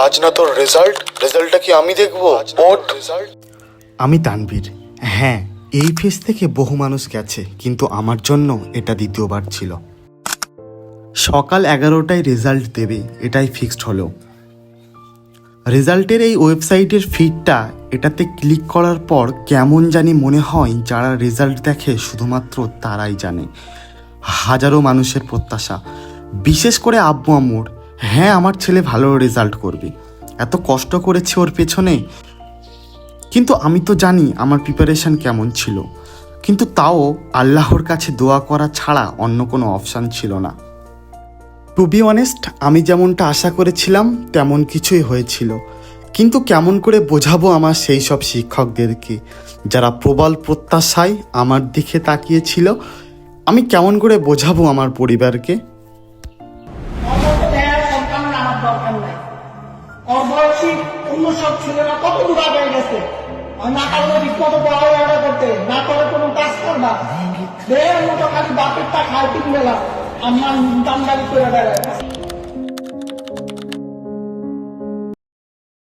আজ না তোর রেজাল্টটা কি আমি দেখবো? ওট রেজাল্ট। আমি তানভীর। হ্যাঁ, এই ফেজ থেকে বহু মানুষ গেছে, কিন্তু আমার জন্য এটা দ্বিতীয়বার ছিল। সকাল 11টায় রেজাল্ট দেবে, এটাই ফিক্সড হলো। রেজাল্টের এই ওয়েবসাইটের ফিডটা, এটাতে ক্লিক করার পর কেমন জানি মনে হয় যারা রেজাল্ট দেখে শুধুমাত্র তারাই জানে। হাজারো মানুষের প্রত্যাশা, বিশেষ করে আব্বু আম্মুর, হ্যাঁ আমার ছেলে ভালো রেজাল্ট করবে, এত কষ্ট করেছে ওর পেছনে। কিন্তু আমি তো জানি আমার প্রিপারেশন কেমন ছিল, কিন্তু তাও আল্লাহর কাছে দোয়া করা ছাড়া অন্য কোনো অপশান ছিল না। টু বি অনেস্ট, আমি যেমনটা আশা করেছিলাম তেমন কিছুই হয়েছিল। কিন্তু কেমন করে বোঝাবো আমার সেই সব শিক্ষকদেরকে যারা প্রবল প্রত্যাশায় আমার দিকে তাকিয়েছিল? আমি কেমন করে বোঝাবো আমার পরিবারকে? অন্য সব ছেলেরা কত দূর আগে গেছে, না কারণে ঠিকমতো পড়ালেখা করতে, না করে কোনো কাজ করবা, দেহের মতো খালি বাপেরটা খায় তিন বেলা, আমার দামদারি করে বেড়ায়।